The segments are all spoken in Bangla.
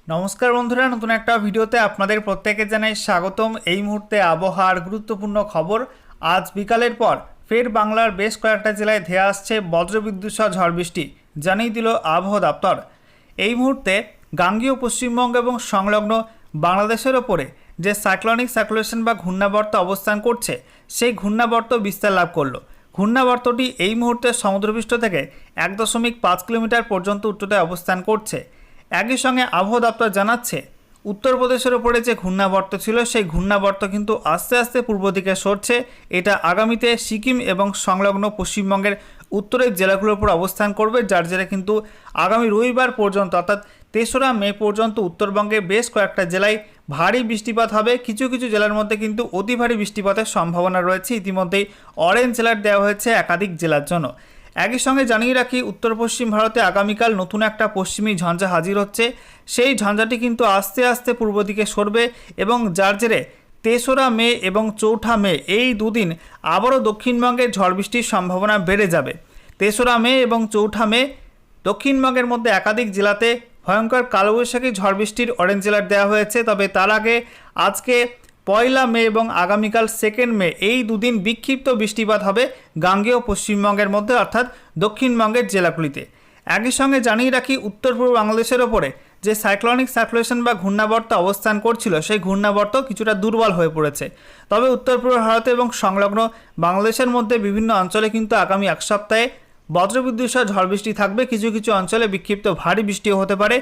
নমস্কার বন্ধুরা, নতুন একটা ভিডিওতে আপনাদের প্রত্যেকে জানাই স্বাগতম। এই মুহূর্তে আবহাওয়ার গুরুত্বপূর্ণ খবর। আজ বিকালের পর ফের বাংলার বেশ কয়েকটা জেলায় ধেয়ে আসছে বজ্রবিদ্যুৎ সহ ঝড় বৃষ্টি, জানিয়ে দিল আবহাওয়া দপ্তর। এই মুহূর্তে গাঙ্গেয় পশ্চিমবঙ্গ এবং সংলগ্ন বাংলাদেশের ওপরে যে সাইক্লোনিক সার্কুলেশন বা ঘূর্ণাবর্ত অবস্থান করছে, সেই ঘূর্ণাবর্ত বিস্তার লাভ করলো। ঘূর্ণাবর্তটি এই মুহূর্তে সমুদ্রপৃষ্ঠ থেকে 1.5 কিলোমিটার পর্যন্ত উচ্চতায় অবস্থান করছে। একই সঙ্গে আবহাওয়া দপ্তর জানাচ্ছে, উত্তরপ্রদেশের ওপরে যে ঘূর্ণাবর্ত ছিল, সেই ঘূর্ণাবর্ত কিন্তু আস্তে আস্তে পূর্ব দিকে সরছে। এটা আগামীতে সিকিম এবং সংলগ্ন পশ্চিমবঙ্গের উত্তরের জেলাগুলোর উপর অবস্থান করবে, যার জেরে কিন্তু আগামী রবিবার পর্যন্ত অর্থাৎ 3রা মে পর্যন্ত উত্তরবঙ্গের বেশ কয়েকটা জেলায় ভারী বৃষ্টিপাত হবে। কিছু কিছু জেলার মধ্যে কিন্তু অতি ভারী বৃষ্টিপাতের সম্ভাবনা রয়েছে। ইতিমধ্যেই অরেঞ্জ অ্যালার্ট দেওয়া হয়েছে একাধিক জেলার জন্য। একই সঙ্গে জানিয়ে রাখি, উত্তর পশ্চিম ভারতে আগামীকাল নতুন একটা পশ্চিমী ঝঞ্ঝা হাজির হচ্ছে। সেই ঝঞ্ঝাটি কিন্তু আস্তে আস্তে পূর্ব দিকে সরবে এবং যার জেরে 3রা মে এবং 4ঠা মে এই দুদিন আবারও দক্ষিণবঙ্গের ঝড় বৃষ্টির সম্ভাবনা বেড়ে যাবে। 3রা মে এবং 4ঠা মে দক্ষিণবঙ্গের মধ্যে একাধিক জেলাতে ভয়ঙ্কর কালবৈশাখী ঝড় বৃষ্টির অরেঞ্জ অ্যালার্ট দেওয়া হয়েছে। তবে তার আগে আজকে 1 মে এবং আগামীকাল 2 মে এই দুদিন বিক্ষিপ্ত বৃষ্টিপাত হবে গাঙ্গেয় পশ্চিমবঙ্গের মধ্যে অর্থাৎ দক্ষিণবঙ্গের জেলাগুলিতে। একই সঙ্গে জানিয়ে রাখি, উত্তর পূর্ব বাংলাদেশের ওপরে যে সাইক্লোনিক সার্কুলেশন বা ঘূর্ণাবর্ত অবস্থান করছিল, সেই ঘূর্ণাবর্ত কিছুটা দুর্বল হয়ে পড়েছে। তবে উত্তর পূর্ব ভারত এবং সংলগ্ন বাংলাদেশের মধ্যে বিভিন্ন অঞ্চলে কিন্তু আগামী এক সপ্তাহে বজ্রবিদ্যুৎ সহ ঝড় বৃষ্টি থাকবে। কিছু কিছু অঞ্চলে বিক্ষিপ্ত ভারী বৃষ্টিও হতে পারে।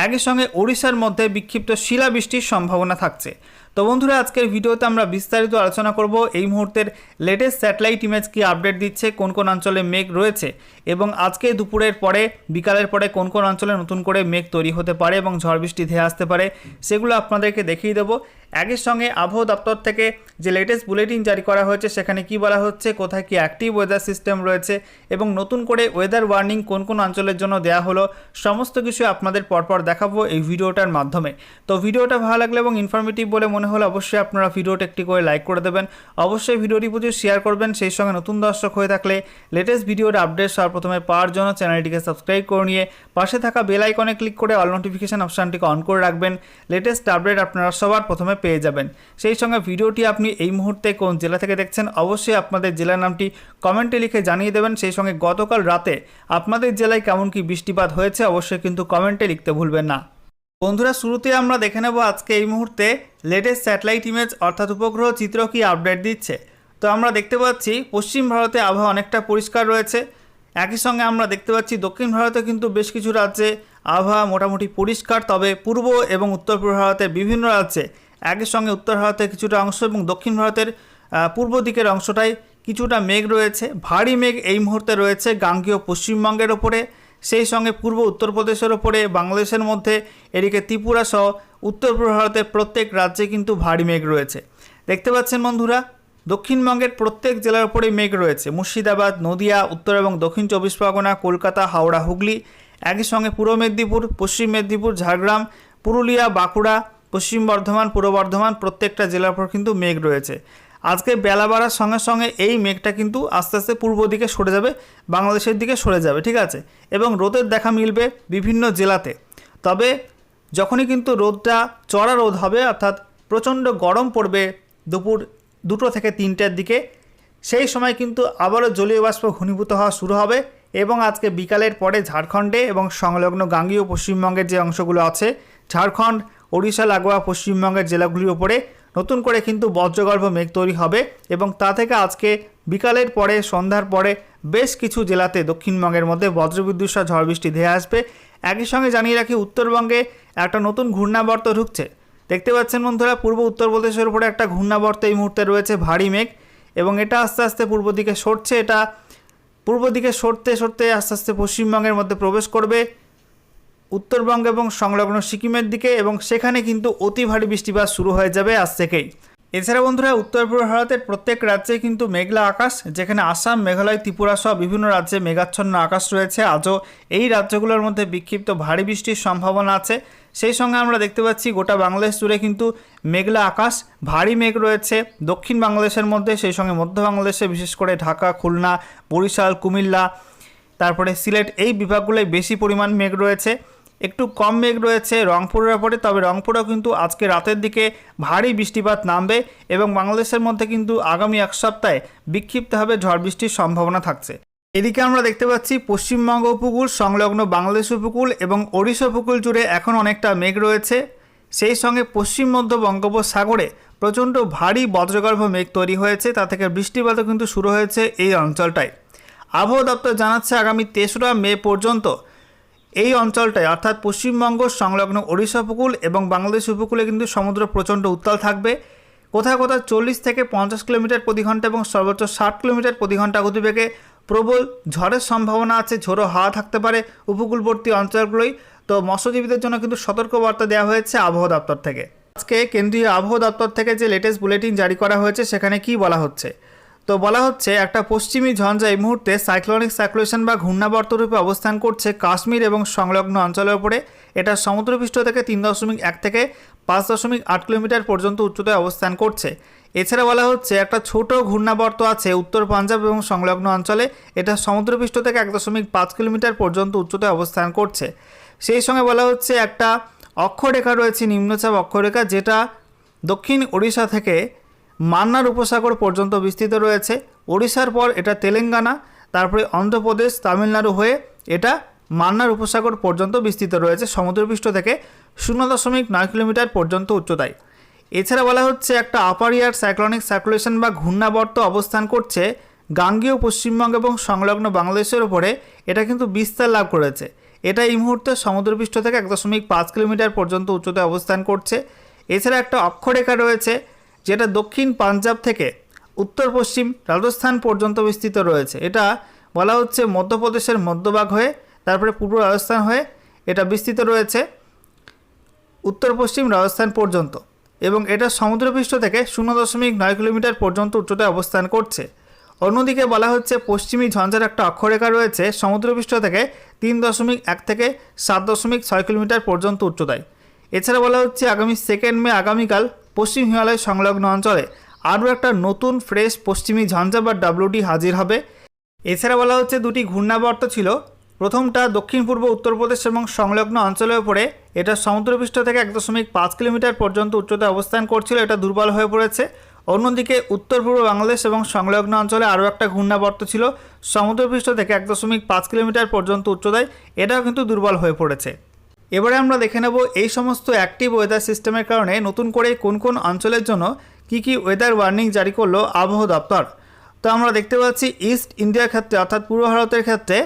একই সঙ্গে ওড়িশার মধ্যে বিক্ষিপ্ত শিলাবৃষ্টির সম্ভাবনা থাকছে। তো বন্ধুরা, আজকের ভিডিওতে আমরা বিস্তারিত আলোচনা করব এই মুহূর্তের লেটেস্ট স্যাটেলাইট ইমেজ কি আপডেট দিচ্ছে, কোন কোন অঞ্চলে মেঘ রয়েছে এবং আজকে দুপুরের পরে বিকালের পরে কোন কোন অঞ্চলে নতুন করে মেঘ তৈরি হতে পারে এবং ঝড় বৃষ্টি ধেয়ে আসতে পারে, সেগুলো আপনাদেরকে দেখিয়ে দেবো। একই সঙ্গে আবহাওয়া দপ্তর থেকে যে লেটেস্ট বুলেটিন জারি করা হয়েছে, সেখানে কি বলা হচ্ছে, কোথায় কি অ্যাক্টিভ ওয়েদার সিস্টেম রয়েছে এবং নতুন করে ওয়েদার ওয়ার্নিং কোন কোন অঞ্চলের জন্য দেওয়া হলো, সমস্ত কিছু আপনাদের পরপর দেখাবো এই ভিডিওটার মাধ্যমে। তো ভিডিওটা ভালো লাগলে এবং ইনফরমেটিভ বলে মনে হলে অবশ্যই আপনারা ভিডিওটা একটি করে লাইক করে দেবেন। অবশ্যই ভিডিওটি প্রচুর শেয়ার করবেন। সেই সঙ্গে নতুন দর্শক হয়ে থাকলে লেটেস্ট ভিডিওর আপডেট সর্বপ্রথমে পাওয়ার জন্য চ্যানেলটিকে সাবস্ক্রাইব করে নিয়ে পাশে থাকা বেল আইকনে ক্লিক করে অল নোটিফিকেশন অপশানটিকে অন করে রাখবেন। লেটেস্ট আপডেট আপনারা সবার প্রথমে পেয়ে যাবেন। সেই সঙ্গে ভিডিওটি আপনি এই মুহূর্তে কোন জেলা থেকে দেখছেন, অবশ্যই আপনাদের জেলার নামটি কমেন্টে লিখে জানিয়ে দেবেন। সেই সঙ্গে গতকাল রাতে আপনাদের জেলায় কেমন কি বৃষ্টিপাত হয়েছে, অবশ্যই কিন্তু কমেন্টে লিখতে ভুলবেন না। বন্ধুরা, শুরুতে আমরা দেখে নেব আজকে এই মুহূর্তে লেটেস্ট স্যাটেলাইট ইমেজ অর্থাৎ উপগ্রহ চিত্র কি আপডেট দিচ্ছে। তো আমরা দেখতে পাচ্ছি পশ্চিম ভারতে আবহাওয়া অনেকটা পরিষ্কার রয়েছে। একই সঙ্গে আমরা দেখতে পাচ্ছি দক্ষিণ ভারতে কিন্তু বেশ কিছু রাজ্যে আবহাওয়া মোটামুটি পরিষ্কার। তবে পূর্ব এবং উত্তর পূর্ব ভারতের বিভিন্ন রাজ্যে, একই সঙ্গে উত্তর ভারতের কিছুটা অংশ এবং দক্ষিণ ভারতের পূর্ব দিকের অংশটায় কিছুটা মেঘ রয়েছে। ভারী মেঘ এই মুহূর্তে রয়েছে গাঙ্গেয় পশ্চিমবঙ্গের ওপরে, সেই সঙ্গে পূর্ব উত্তরপ্রদেশের ওপরে, বাংলাদেশের মধ্যে, এদিকে ত্রিপুরা সহ উত্তর পূর্ব ভারতের প্রত্যেক রাজ্যে কিন্তু ভারী মেঘ রয়েছে। দেখতে পাচ্ছেন বন্ধুরা, দক্ষিণবঙ্গের প্রত্যেক জেলার উপরে মেঘ রয়েছে। মুর্শিদাবাদ, নদিয়া, উত্তর এবং দক্ষিণ 24 পরগনা, কলকাতা, হাওড়া, হুগলি, একই সঙ্গে পূর্ব মেদিনীপুর, পশ্চিম মেদিনীপুর, ঝাড়গ্রাম, পুরুলিয়া, বাঁকুড়া, পশ্চিম বর্ধমান, পূর্ব বর্ধমান, প্রত্যেকটা জেলার উপর কিন্তু মেঘ রয়েছে। আজকে বেলা বাড়ার সঙ্গে সঙ্গে এই মেঘটা কিন্তু আস্তে আস্তে পূর্ব দিকে সরে যাবে, বাংলাদেশের দিকে সরে যাবে, ঠিক আছে, এবং রোদের দেখা মিলবে বিভিন্ন জেলাতে। তবে যখনই কিন্তু রোদটা চড়া রোদ হবে, অর্থাৎ প্রচণ্ড গরম পড়বে দুপুর 2টো থেকে 3টের দিকে, সেই সময় কিন্তু আবারও জলীয় বাষ্প ঘনীভূত হওয়া শুরু হবে এবং আজকে বিকালের পরে ঝাড়খণ্ডে এবং সংলগ্ন গাঙ্গেয় পশ্চিমবঙ্গের যে অংশগুলো আছে, ঝাড়খণ্ড, ওড়িশা লাগোয়া পশ্চিমবঙ্গের জেলাগুলির ওপরে নতুন করে কিন্তু বজ্রগর্ভ মেঘ তৈরি হবে এবং তা থেকে আজকে বিকালের পরে সন্ধ্যার পরে বেশ কিছু জেলাতে দক্ষিণবঙ্গের মধ্যে বজ্রবিদ্যুৎ সহ ঝড় বৃষ্টি ধেয়ে আসবে। একই সঙ্গে জানিয়ে রাখি, উত্তরবঙ্গে একটা নতুন ঘূর্ণাবর্ত ঢুকছে। দেখতে পাচ্ছেন বন্ধুরা, পূর্ব উত্তরপ্রদেশের উপরে একটা ঘূর্ণাবর্ত এই মুহূর্তে রয়েছে, ভারী মেঘ, এবং এটা আস্তে আস্তে পূর্ব দিকে সরছে। এটা পূর্ব দিকে সরতে সরতে আস্তে আস্তে পশ্চিমবঙ্গের মধ্যে প্রবেশ করবে, উত্তরবঙ্গ এবং সংলগ্ন সিকিমের দিকে, এবং সেখানে কিন্তু অতি ভারী বৃষ্টিপাত শুরু হয়ে যাবে আজ থেকেই। এছাড়া বন্ধুরা, উত্তর পূর্ব ভারতের প্রত্যেক রাজ্যে কিন্তু মেঘলা আকাশ, যেখানে আসাম, মেঘালয়, ত্রিপুরা সহ বিভিন্ন রাজ্যে মেঘাচ্ছন্ন আকাশ রয়েছে। আজও এই রাজ্যগুলোর মধ্যে বিক্ষিপ্ত ভারী বৃষ্টির সম্ভাবনা আছে। সেই সঙ্গে আমরা দেখতে পাচ্ছি গোটা বাংলাদেশ জুড়ে কিন্তু মেঘলা আকাশ, ভারী মেঘ রয়েছে দক্ষিণ বাংলাদেশের মধ্যে, সেই সঙ্গে মধ্য বাংলাদেশে বিশেষ করে ঢাকা, খুলনা, বরিশাল, কুমিল্লা, তারপরে সিলেট, এই বিভাগগুলোয় বেশি পরিমাণ মেঘ রয়েছে। একটু কম মেঘ রয়েছে রংপুরের ওপরে, তবে রংপুরেও কিন্তু আজকে রাতের দিকে ভারী বৃষ্টিপাত নামবে এবং বাংলাদেশের মধ্যে কিন্তু আগামী এক সপ্তাহে বিক্ষিপ্তভাবে ঝড় বৃষ্টির সম্ভাবনা থাকছে। এদিকে আমরা দেখতে পাচ্ছি পশ্চিমবঙ্গ উপকূল সংলগ্ন বাংলাদেশ উপকূল এবং ওড়িশা উপকূল জুড়ে এখন অনেকটা মেঘ রয়েছে। সেই সঙ্গে পশ্চিম মধ্য বঙ্গোপসাগরে প্রচণ্ড ভারী বজ্রগর্ভ মেঘ তৈরি হয়েছে, তা থেকে বৃষ্টিপাতও কিন্তু শুরু হয়েছে এই অঞ্চলটায়। আবহাওয়া দপ্তর জানাচ্ছে আগামী 3রা মে পর্যন্ত এই অঞ্চলটায় অর্থাৎ পশ্চিমবঙ্গ সংলগ্ন ওড়িশা উপকূল এবং বাংলাদেশ উপকূলে কিন্তু সমুদ্র প্রচণ্ড উত্তাল থাকবে। কোথাও কোথাও 40 থেকে 50 কিলোমিটার প্রতি ঘন্টা এবং সর্বোচ্চ 60 কিলোমিটার প্রতি ঘন্টা গতিবেগে প্রবল ঝড়ের সম্ভাবনা আছে। ঝোড়ো হাওয়া থাকতে পারে উপকূলবর্তী অঞ্চলগুলোই। তো মৎস্যজীবীদের জন্য কিন্তু সতর্কবার্তা দেওয়া হয়েছে আবহাওয়া দপ্তর থেকে। আজকে কেন্দ্রীয় আবহাওয়া দপ্তর থেকে যে লেটেস্ট বুলেটিন জারি করা হয়েছে সেখানে কি বলা হচ্ছে, তো বলা হচ্ছে একটা পশ্চিমী ঝঞ্ঝা এই মুহূর্তে সাইক্লোনিক সার্কুলেশন বা ঘূর্ণাবর্ত রূপে অবস্থান করছে কাশ্মীর এবং সংলগ্ন অঞ্চলের উপরে। এটা সমুদ্রপৃষ্ঠ থেকে 3.1 থেকে 5.8 কিলোমিটার পর্যন্ত উচ্চতায় অবস্থান করছে। এছাড়া বলা হচ্ছে একটা ছোট ঘূর্ণাবর্ত আছে উত্তর পাঞ্জাব এবং সংলগ্ন অঞ্চলে। এটা সমুদ্রপৃষ্ঠ থেকে 1.5 কিলোমিটার পর্যন্ত উচ্চতায় অবস্থান করছে। সেই সঙ্গে বলা হচ্ছে একটা অক্ষরেখা রয়েছে, নিম্নচাপ অক্ষরেখা, যেটা দক্ষিণ ওড়িশা থেকে মান্নার উপসাগর পর্যন্ত বিস্তৃত রয়েছে। ওড়িশার পর এটা তেলেঙ্গানা, তারপরে অন্ধ্রপ্রদেশ, তামিলনাড়ু হয়ে এটা মান্নার উপসাগর পর্যন্ত বিস্তৃত রয়েছে সমুদ্রপৃষ্ঠ থেকে 0.9 কিলোমিটার পর্যন্ত উচ্চতায়। এছাড়া বলা হচ্ছে একটা আপার এয়ার সাইক্লোনিক সার্কুলেশন বা ঘূর্ণাবর্ত অবস্থান করছে গাঙ্গেয় পশ্চিমবঙ্গ এবং সংলগ্ন বাংলাদেশের উপরে। এটা কিন্তু বিস্তার লাভ করেছে। এটা এই মুহূর্তে সমুদ্রপৃষ্ঠ থেকে 1.5 কিলোমিটার পর্যন্ত উচ্চতায় অবস্থান করছে। এছাড়া একটা অক্ষরেখা রয়েছে যেটা দক্ষিণ পাঞ্জাব থেকে উত্তর পশ্চিম রাজস্থান পর্যন্ত বিস্তৃত রয়েছে। এটা বলা হচ্ছে মধ্যপ্রদেশের মধ্যভাগ হয়ে তারপরে পূর্ব রাজস্থান হয়ে এটা বিস্তৃত রয়েছে উত্তর পশ্চিম রাজস্থান পর্যন্ত, এবং এটা সমুদ্রপৃষ্ঠ থেকে 0.9 কিলোমিটার পর্যন্ত উচ্চতায় অবস্থান করছে। অন্যদিকে বলা হচ্ছে পশ্চিমী ঝঞ্ঝার একটা অক্ষরেখা রয়েছে সমুদ্রপৃষ্ঠ থেকে 3.1 থেকে 7.6 কিলোমিটার পর্যন্ত উচ্চতায়। এছাড়া বলা হচ্ছে আগামী 2 মে আগামীকাল পশ্চিম হিমালয় সংলগ্ন অঞ্চলে আরও একটা নতুন ফ্রেশ পশ্চিমী ঝঞ্ঝা বা WD হাজির হবে। এছাড়া বলা হচ্ছে দুটি ঘূর্ণাবর্ত ছিল, প্রথমটা দক্ষিণ পূর্ব উত্তরপ্রদেশ এবং সংলগ্ন অঞ্চলের উপরে। এটা সমুদ্রপৃষ্ঠ থেকে 1.5 কিলোমিটার পর্যন্ত উচ্চতায় অবস্থান করছিল, এটা দুর্বল হয়ে পড়েছে। অন্যদিকে উত্তর পূর্ব বাংলাদেশ এবং সংলগ্ন অঞ্চলে আরও একটা ঘূর্ণাবর্ত ছিল সমুদ্রপৃষ্ঠ থেকে 1.5 কিলোমিটার পর্যন্ত উচ্চতায়, এটাও কিন্তু দুর্বল হয়ে পড়েছে। এবারে আমরা দেখে নেব এই সমস্ত অ্যাক্টিভ ওয়েদার সিস্টেমের কারণে নতুন করে কোন কোন অঞ্চলের জন্য কি ওয়েদার ওয়ার্নিং জারি করলো আবহাওয়া দপ্তর। তো আমরা দেখতে পাচ্ছি ইস্ট ইন্ডিয়ার ক্ষেত্রে অর্থাৎ পূর্ব ভারতের ক্ষেত্রে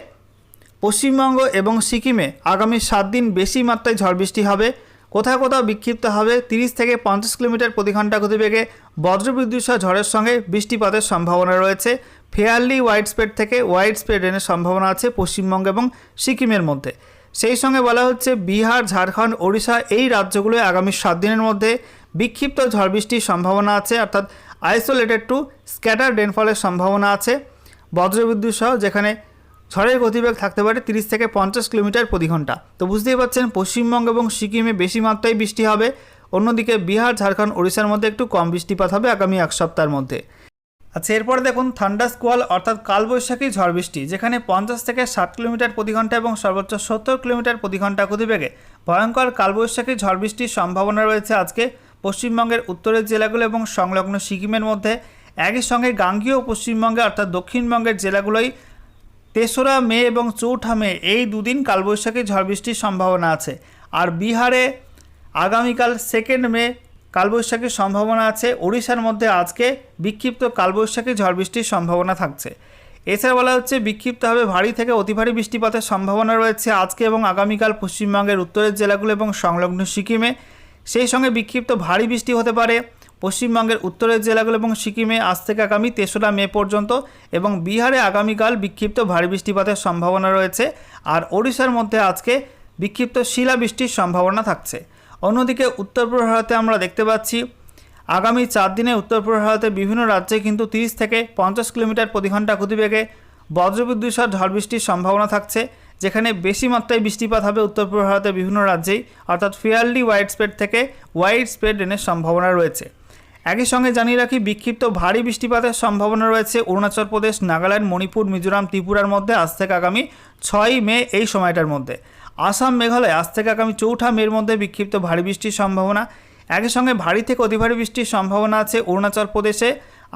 পশ্চিমবঙ্গ এবং সিকিমে আগামী 7 দিন বেশি মাত্রায় ঝড় বৃষ্টি হবে। কোথাও কোথাও বিক্ষিপ্ত হবে 30 থেকে 50 কিলোমিটার প্রতি ঘন্টা গতিবেগে বজ্রবিদ্যুৎ সহ ঝড়ের সঙ্গে বৃষ্টিপাতের সম্ভাবনা রয়েছে। ফেয়ারলি ওয়াইড স্প্রেড থেকে ওয়াইড স্প্রেড রেনের সম্ভাবনা আছে পশ্চিমবঙ্গ এবং সিকিমের মধ্যে। সেই সঙ্গে বলা হচ্ছে বিহার, ঝাড়খণ্ড, ওড়িশা এই রাজ্যগুলোয় আগামী 7 দিনের মধ্যে বিক্ষিপ্ত ঝড় বৃষ্টির সম্ভাবনা আছে, অর্থাৎ আইসোলেটেড টু স্ক্যাটার রেনফলের সম্ভাবনা আছে বজ্রবিদ্যুৎ সহ, যেখানে ঝড়ের গতিবেগ থাকতে পারে 30 থেকে 50 কিলোমিটার প্রতি ঘন্টা। তো বুঝতেই পারছেন পশ্চিমবঙ্গ এবং সিকিমে বেশি মাত্রায় বৃষ্টি হবে। অন্যদিকে বিহার, ঝাড়খণ্ড, ওড়িশার মধ্যে একটু কম বৃষ্টিপাত হবে আগামী এক সপ্তাহের মধ্যে। আচ্ছা, এরপর দেখুন থান্ডার স্কোয়াল অর্থাৎ কালবৈশাখী ঝড় বৃষ্টি, যেখানে 50 থেকে 60 কিলোমিটার প্রতি ঘন্টা এবং সর্বোচ্চ 70 কিলোমিটার প্রতি ঘন্টা গতিবেগে ভয়ঙ্কর কালবৈশাখী ঝড় বৃষ্টির সম্ভাবনা রয়েছে আজকে পশ্চিমবঙ্গের উত্তরের জেলাগুলো এবং সংলগ্ন সিকিমের মধ্যে। একই সঙ্গে গাঙ্গেয় পশ্চিমবঙ্গে অর্থাৎ দক্ষিণবঙ্গের জেলাগুলোই 3রা মে এবং 4ঠা মে এই দুদিন কালবৈশাখী ঝড় বৃষ্টির সম্ভাবনা আছে। আর বিহারে আগামীকাল 2 মে কালবৈশাখীর সম্ভাবনা আছে। ওড়িশার মধ্যে আজকে বিক্ষিপ্ত কালবৈশাখী ঝড় বৃষ্টির সম্ভাবনা থাকছে। এছাড়া বলা হচ্ছে বিক্ষিপ্তভাবে ভারী থেকে অতি ভারী বৃষ্টিপাতের সম্ভাবনা রয়েছে আজকে এবং আগামীকাল পশ্চিমবঙ্গের উত্তরের জেলাগুলো এবং সংলগ্ন সিকিমে। সেই সঙ্গে বিক্ষিপ্ত ভারী বৃষ্টি হতে পারে পশ্চিমবঙ্গের উত্তরের জেলাগুলো এবং সিকিমে আজ থেকে আগামী 3রা মে পর্যন্ত, এবং বিহারে আগামীকাল বিক্ষিপ্ত ভারী বৃষ্টিপাতের সম্ভাবনা রয়েছে। আর ওড়িশার মধ্যে আজকে বিক্ষিপ্ত শিলাবৃষ্টির সম্ভাবনা থাকছে। অন্যদিকে উত্তর পূর্ব ভারতে আমরা দেখতে পাচ্ছি আগামী 4 দিনে উত্তর পূর্ব ভারতের বিভিন্ন রাজ্যে কিন্তু 30 থেকে 50 কিলোমিটার প্রতি ঘন্টা গতিবেগে বজ্রবিদ্যুৎ সহ ঝড় বৃষ্টির সম্ভাবনা থাকছে, যেখানে বেশি মাত্রায় বৃষ্টিপাত হবে উত্তর পূর্ব ভারতের বিভিন্ন রাজ্যেই, অর্থাৎ ফেয়ারলি ওয়াইড স্প্রেড থেকে ওয়াইড স্প্রেড রেনের সম্ভাবনা রয়েছে। একই সঙ্গে জানিয়ে রাখি বিক্ষিপ্ত ভারী বৃষ্টিপাতের সম্ভাবনা রয়েছে অরুণাচল প্রদেশ, নাগাল্যান্ড, মণিপুর, মিজোরাম, ত্রিপুরার মধ্যে আজ থেকে আগামী 6 মে এই সময়টার মধ্যে। আসাম মেঘালয় আজ থেকে আগামী 4 মের মধ্যে বিক্ষিপ্ত ভারী বৃষ্টির সম্ভাবনা। একই সঙ্গে ভারী থেকে অতি ভারী বৃষ্টির সম্ভাবনা আছে অরুণাচল প্রদেশে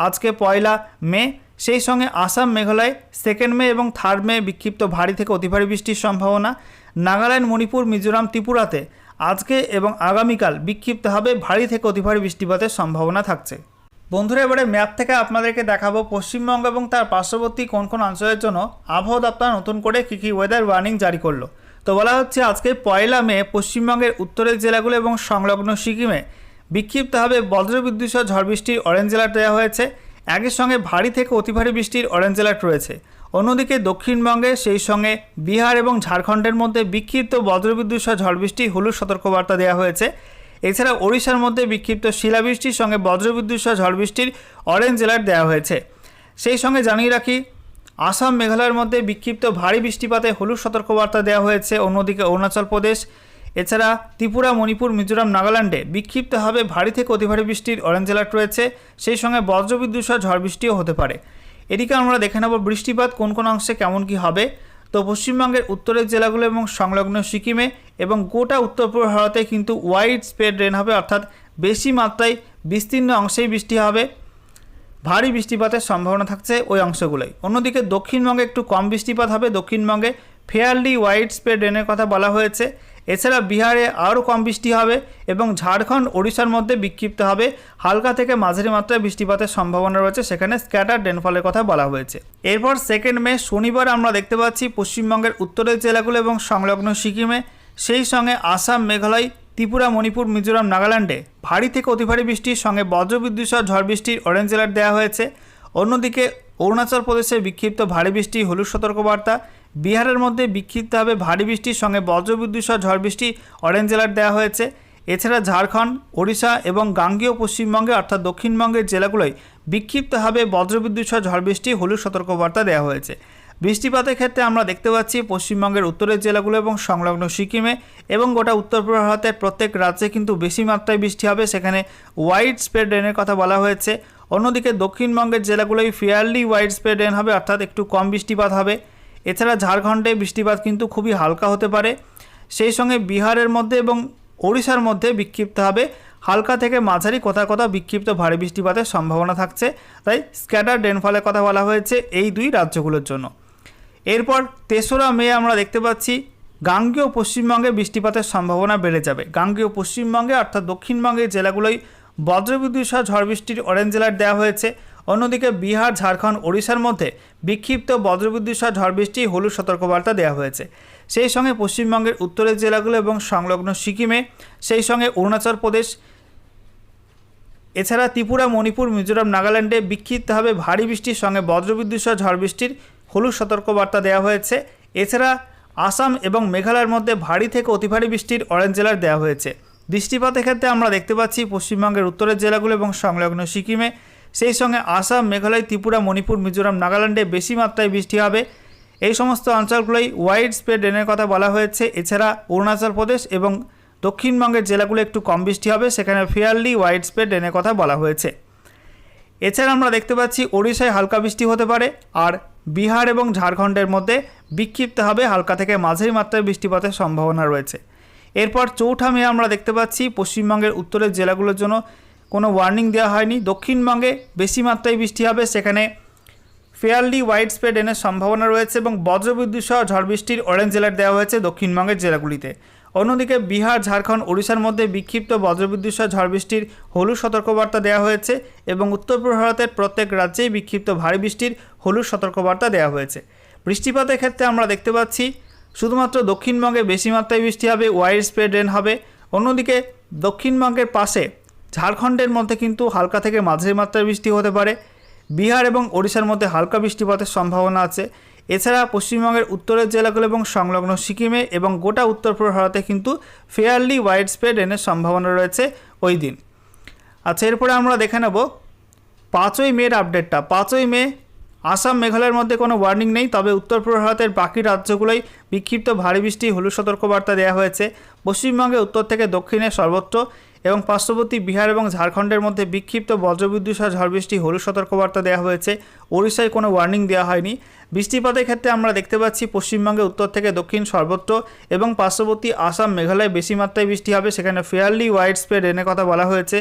আজকে 1 মে। সেই সঙ্গে আসাম মেঘালয় 2 মে এবং 3 মে বিক্ষিপ্ত ভারী থেকে অতি ভারী বৃষ্টির সম্ভাবনা। নাগাল্যান্ড, মণিপুর, মিজোরাম, ত্রিপুরাতে আজকে এবং আগামীকাল বিক্ষিপ্তভাবে ভারী থেকে অতি ভারী বৃষ্টিপাতের সম্ভাবনা থাকছে। বন্ধুরা, এবারে ম্যাপ থেকে আপনাদেরকে দেখাবো পশ্চিমবঙ্গ এবং তার পার্শ্ববর্তী কোন কোন অঞ্চলের জন্য আবহাওয়া দপ্তর নতুন করে কী কী ওয়েদার ওয়ার্নিং জারি করলো। তো বলা হচ্ছে আজকে 1 মে পশ্চিমবঙ্গের উত্তরের জেলাগুলো এবং সংলগ্ন সিকিমে বিক্ষিপ্তভাবে বজ্রবিদ্যুৎ সহ ঝড় বৃষ্টির অরেঞ্জ অ্যালার্ট দেওয়া হয়েছে। একই সঙ্গে ভারী থেকে অতি ভারী বৃষ্টির অরেঞ্জ অ্যালার্ট রয়েছে। অন্যদিকে দক্ষিণবঙ্গে সেই সঙ্গে বিহার এবং ঝাড়খণ্ডের মধ্যে বিক্ষিপ্ত বজ্রবিদ্যুৎ সহ ঝড় বৃষ্টি হলুদ সতর্কবার্তা দেওয়া হয়েছে। এছাড়া ওড়িশার মধ্যে বিক্ষিপ্ত শিলাবৃষ্টির সঙ্গে বজ্রবিদ্যুৎ সহ ঝড় বৃষ্টির অরেঞ্জ অ্যালার্ট দেওয়া হয়েছে। সেই সঙ্গে জানিয়ে রাখি আসাম মেঘালয়ের মধ্যে বিক্ষিপ্ত ভারী বৃষ্টিপাতে হলুদ সতর্কবার্তা দেওয়া হয়েছে। অন্যদিকে অরুণাচল প্রদেশ, এছাড়া ত্রিপুরা, মণিপুর, মিজোরাম, নাগাল্যান্ডে বিক্ষিপ্তভাবে ভারী থেকে অতি ভারী বৃষ্টির অরেঞ্জ অ্যালার্ট রয়েছে। সেই সঙ্গে বজ্রবিদ্যুৎ সহ ঝড় বৃষ্টিও হতে পারে। এদিকে আমরা দেখে নেব বৃষ্টিপাত কোন কোন অংশে কেমন কী হবে। তো পশ্চিমবঙ্গের উত্তরের জেলাগুলো এবং সংলগ্ন সিকিমে এবং গোটা উত্তর পূর্ব ভারতে কিন্তু ওয়াইড স্প্রেড রেন হবে, অর্থাৎ বেশি মাত্রায় বিস্তীর্ণ অংশেই বৃষ্টি হবে। ভারী বৃষ্টিপাতের সম্ভাবনা থাকছে ওই অংশগুলোই। অন্যদিকে দক্ষিণবঙ্গে একটু কম বৃষ্টিপাত হবে। দক্ষিণবঙ্গে ফেয়ারলি ওয়াইড স্প্রেড রেনের কথা বলা হয়েছে। এছাড়া বিহারে আরও কম বৃষ্টি হবে এবং ঝাড়খণ্ড, ওড়িশার মধ্যে বিক্ষিপ্ত হবে হালকা থেকে মাঝারি মাত্রায় বৃষ্টিপাতের সম্ভাবনা রয়েছে, সেখানে স্ক্যাটার রেনফলের কথা বলা হয়েছে। এরপর 2 মে শনিবার আমরা দেখতে পাচ্ছি পশ্চিমবঙ্গের উত্তরের জেলাগুলো এবং সংলগ্ন সিকিমে, সেই সঙ্গে আসাম, মেঘালয়, ত্রিপুরা, মণিপুর, মিজোরাম, নাগাল্যান্ডে ভারী থেকে অতি ভারী বৃষ্টির সঙ্গে বজ্রবিদ্যুৎ সহ ঝড় বৃষ্টির অরেঞ্জ অ্যালার্ট দেওয়া হয়েছে। অন্যদিকে অরুণাচল প্রদেশে বিক্ষিপ্ত ভারী বৃষ্টি হলুদ সতর্কবার্তা। বিহারের মধ্যে বিক্ষিপ্তভাবে ভারী বৃষ্টির সঙ্গে বজ্রবিদ্যুৎ সহ ঝড় বৃষ্টি অরেঞ্জ অ্যালার্ট দেওয়া হয়েছে। এছাড়া ঝাড়খণ্ড, ওড়িশা এবং গাঙ্গেয় পশ্চিমবঙ্গে অর্থাৎ দক্ষিণবঙ্গের জেলাগুলোয় বিক্ষিপ্তভাবে বজ্রবিদ্যুৎ সহ ঝড় বৃষ্টি হলুদ সতর্কবার্তা দেওয়া হয়েছে। বৃষ্টিপাতের ক্ষেত্রে আমরা দেখতে পাচ্ছি পশ্চিমবঙ্গের উত্তরের জেলাগুলো এবং সংলগ্ন সিকিমে এবং গোটা উত্তর পূর্ব ভারতের প্রত্যেক রাজ্যে কিন্তু বেশি মাত্রায় বৃষ্টি হবে, সেখানে ওয়াইড স্প্রেড রেনের কথা বলা হয়েছে। অন্যদিকে দক্ষিণবঙ্গের জেলাগুলোই ফেয়ারলি ওয়াইড স্প্রেড রেন হবে, অর্থাৎ একটু কম বৃষ্টিপাত হবে। এছাড়া ঝাড়খণ্ডে বৃষ্টিপাত কিন্তু খুবই হালকা হতে পারে। সেই সঙ্গে বিহারের মধ্যে এবং ওড়িশার মধ্যে বিক্ষিপ্ত হবে হালকা থেকে মাঝারি কোথাও কোথাও বিক্ষিপ্ত ভারী বৃষ্টিপাতের সম্ভাবনা থাকছে, তাই স্ক্যাটার রেনফলের কথা বলা হয়েছে এই দুই রাজ্যগুলোর জন্য। এরপর 3 মে আমরা দেখতে পাচ্ছি গাঙ্গেয় পশ্চিমবঙ্গে বৃষ্টিপাতের সম্ভাবনা বেড়ে যাবে। গাঙ্গেয় পশ্চিমবঙ্গে অর্থাৎ দক্ষিণবঙ্গের জেলাগুলোই বজ্রবিদ্যুৎ সহ ঝড় বৃষ্টির অরেঞ্জ অ্যালার্ট দেওয়া হয়েছে। অন্যদিকে বিহার, ঝাড়খণ্ড, ওড়িশার মধ্যে বিক্ষিপ্ত বজ্রবিদ্যুৎ সহ ঝড় বৃষ্টি হলুদ সতর্কবার্তা দেওয়া হয়েছে। সেই সঙ্গে পশ্চিমবঙ্গের উত্তরের জেলাগুলো এবং সংলগ্ন সিকিমে, সেই সঙ্গে অরুণাচল প্রদেশ, এছাড়া ত্রিপুরা, মণিপুর, মিজোরাম, নাগাল্যান্ডে বিক্ষিপ্তভাবে ভারী বৃষ্টির সঙ্গে বজ্রবিদ্যুৎ সহ ঝড় বৃষ্টির হলুদ সতর্কবার্তা দেওয়া হয়েছে। এছাড়া আসাম এবং মেঘালয়ের মধ্যে ভারী থেকে অতি ভারী বৃষ্টির অরেঞ্জ অ্যালার্ট দেওয়া হয়েছে। বৃষ্টিপাতের ক্ষেত্রে আমরা দেখতে পাচ্ছি পশ্চিমবঙ্গের উত্তরের জেলাগুলো এবং সংলগ্ন সিকিমে, সেই সঙ্গে আসাম, মেঘালয়, ত্রিপুরা, মণিপুর, মিজোরাম, নাগাল্যান্ডে বেশি মাত্রায় বৃষ্টি হবে। এই সমস্ত অঞ্চলগুলোই ওয়াইড স্প্রেড রেনের কথা বলা হয়েছে। এছাড়া অরুণাচল প্রদেশ এবং দক্ষিণবঙ্গের জেলাগুলো একটু কম বৃষ্টি হবে, সেখানে ফেয়ারলি ওয়াইড স্প্রেড রেনের কথা বলা হয়েছে। এছাড়া আমরা দেখতে পাচ্ছি ওড়িশায় হালকা বৃষ্টি হতে পারে, আর বিহার এবং ঝাড়খণ্ডের মধ্যে বিক্ষিপ্তভাবে হালকা থেকে মাঝারি মাত্রায় বৃষ্টিপাতের সম্ভাবনা রয়েছে। এরপর 4 মে আমরা দেখতে পাচ্ছি পশ্চিমবঙ্গের উত্তরের জেলাগুলোর জন্য কোনো ওয়ার্নিং দেওয়া হয়নি। দক্ষিণবঙ্গে বেশি মাত্রায় বৃষ্টি হবে, সেখানে ফেয়ারলি ওয়াইড স্প্রেড রেনের সম্ভাবনা রয়েছে এবং বজ্রবিদ্যুৎ সহ ঝড় বৃষ্টির অরেঞ্জ অ্যালার্ট দেওয়া হয়েছে দক্ষিণবঙ্গের জেলাগুলিতে। অন্যদিকে বিহার, ঝাড়খণ্ড, ওড়িশার মধ্যে বিক্ষিপ্ত বজ্রবিদ্যুৎ সহ ঝড় বৃষ্টির হলুদ সতর্কবার্তা দেওয়া হয়েছে এবং উত্তর পূর্ব ভারতের প্রত্যেক রাজ্যেই বিক্ষিপ্ত ভারী বৃষ্টির হলুদ সতর্কবার্তা দেওয়া হয়েছে। বৃষ্টিপাতের ক্ষেত্রে আমরা দেখতে পাচ্ছি শুধুমাত্র দক্ষিণবঙ্গে বেশি মাত্রায় বৃষ্টি হবে, ওয়াইড স্প্রেড রেন হবে। অন্যদিকে দক্ষিণবঙ্গের পাশে ঝাড়খণ্ডের মধ্যে কিন্তু হালকা থেকে মাঝারি মাত্রায় বৃষ্টি হতে পারে। বিহার এবং ওড়িশার মধ্যে হালকা বৃষ্টিপাতের সম্ভাবনা আছে। এছাড়া পশ্চিমবঙ্গের উত্তরের জেলাগুলো এবং সংলগ্ন সিকিমে এবং গোটা উত্তর পূর্ব ভারতে কিন্তু ফেয়ারলি ওয়াইড স্প্রেড রেনের সম্ভাবনা রয়েছে ওই দিন। আচ্ছা, এরপরে আমরা দেখে নেব 5 মের আপডেটটা। 5 মে আসাম, মেঘালয়ের মধ্যে কোনো ওয়ার্নিং নেই, তবে উত্তর পূর্ব ভারতের বাকি রাজ্যগুলোই বিক্ষিপ্ত ভারী বৃষ্টি হলুদ সতর্কবার্তা দেওয়া হয়েছে। পশ্চিমবঙ্গে উত্তর থেকে দক্ষিণে সর্বত্র এবং পার্শ্ববর্তী বিহার এবং ঝাড়খণ্ডের মধ্যে বিক্ষিপ্ত বজ্রবিদ্যুৎ সহ ঝড় বৃষ্টি হলুদ সতর্কবার্তা দেওয়া হয়েছে। ওড়িশায় কোনো ওয়ার্নিং দেওয়া হয়নি। বৃষ্টিপাতের ক্ষেত্রে আমরা দেখতে পাচ্ছি পশ্চিমবঙ্গে উত্তর থেকে দক্ষিণ সর্বত্র এবং পার্শ্ববর্তী আসাম মেঘালয় বেশি মাত্রায় বৃষ্টি হবে, সেখানে ফেয়ারলি ওয়াইড স্প্রেড রেনের কথা বলা হয়েছে।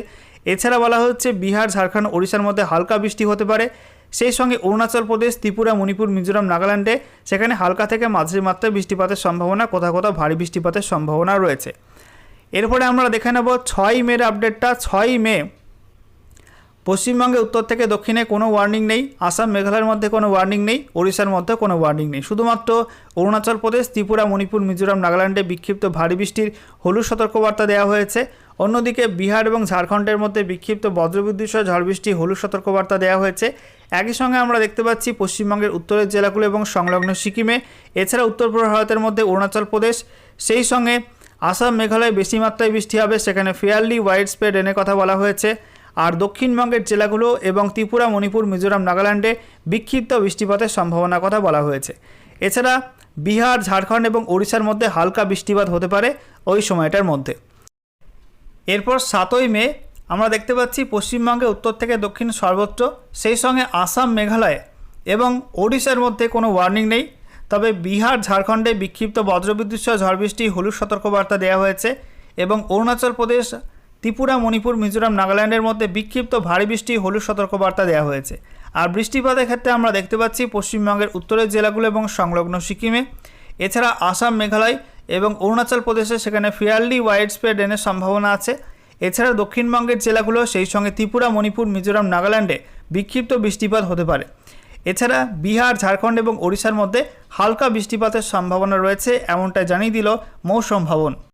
এছাড়া বলা হচ্ছে বিহার, ঝাড়খণ্ড, ওড়িশার মধ্যে হালকা বৃষ্টি হতে পারে। সেই সঙ্গে অরুণাচল প্রদেশ, ত্রিপুরা, মণিপুর, মিজোরাম, নাগাল্যান্ডে সেখানে হালকা থেকে মাঝারি মাত্রায় বৃষ্টিপাতের সম্ভাবনা, কোথাও কোথাও ভারী বৃষ্টিপাতের সম্ভাবনা রয়েছে। এরপরে আমরা দেখে নেব 6 মের আপডেটটা। 6 মে পশ্চিমবঙ্গে উত্তর থেকে দক্ষিণে কোনো ওয়ার্নিং নেই, আসাম মেঘালয়ের মধ্যে কোনো ওয়ার্নিং নেই, ওড়িশার মধ্যে কোনো ওয়ার্নিং নেই। শুধুমাত্র অরুণাচল প্রদেশ, ত্রিপুরা, মণিপুর, মিজোরাম, নাগাল্যান্ডে বিক্ষিপ্ত ভারী বৃষ্টির হলুদ সতর্কবার্তা দেওয়া হয়েছে। অন্যদিকে বিহার এবং ঝাড়খণ্ডের মধ্যে বিক্ষিপ্ত বজ্রবিদ্যুৎ সহ ঝড় বৃষ্টি হলুদ সতর্কবার্তা দেওয়া হয়েছে। একই সঙ্গে আমরা দেখতে পাচ্ছি পশ্চিমবঙ্গের উত্তরের জেলাগুলো এবং সংলগ্ন সিকিমে, এছাড়া উত্তর পূর্ব ভারতের মধ্যে অরুণাচল প্রদেশ, সেই সঙ্গে আসাম মেঘালয় বেশি মাত্রায় বৃষ্টি হবে, সেখানে ফেয়ারলি ওয়াইড স্প্রেড রেনের কথা বলা হয়েছে। আর দক্ষিণবঙ্গের জেলাগুলো এবং ত্রিপুরা, মণিপুর, মিজোরাম, নাগাল্যান্ডে বিক্ষিপ্ত বৃষ্টিপাতের সম্ভাবনার কথা বলা হয়েছে। এছাড়া বিহার, ঝাড়খণ্ড এবং ওড়িশার মধ্যে হালকা বৃষ্টিপাত হতে পারে ওই সময়টার মধ্যে। এরপর 7 মে আমরা দেখতে পাচ্ছি পশ্চিমবঙ্গে উত্তর থেকে দক্ষিণ সর্বত্র, সেই সঙ্গে আসাম, মেঘালয় এবং ওড়িশার মধ্যে কোনো ওয়ার্নিং নেই। তবে বিহার, ঝাড়খণ্ডে বিক্ষিপ্ত বজ্রবিদ্যুৎ সহ ঝড় বৃষ্টি হলুদ সতর্কবার্তা দেওয়া হয়েছে এবং অরুণাচল প্রদেশ, ত্রিপুরা, মণিপুর, মিজোরাম, নাগাল্যান্ডের মধ্যে বিক্ষিপ্ত ভারী বৃষ্টি হলুদ সতর্কবার্তা দেওয়া হয়েছে। আর বৃষ্টিপাতের ক্ষেত্রে আমরা দেখতে পাচ্ছি পশ্চিমবঙ্গের উত্তরের জেলাগুলো এবং সংলগ্ন সিকিমে, এছাড়া আসাম, মেঘালয় এবং অরুণাচল প্রদেশে সেখানে ফেয়ারলি ওয়াইড স্প্রেড রেনের সম্ভাবনা আছে। এছাড়া দক্ষিণবঙ্গের জেলাগুলো, সেই সঙ্গে ত্রিপুরা, মণিপুর, মিজোরাম, নাগাল্যান্ডে বিক্ষিপ্ত বৃষ্টিপাত হতে পারে। এছাড়া বিহার, ঝাড়খণ্ড এবং ওড়িশার মধ্যে হালকা বৃষ্টিপাতের সম্ভাবনা রয়েছে, এমনটাই জানিয়ে দিল মৌসুম ভবন।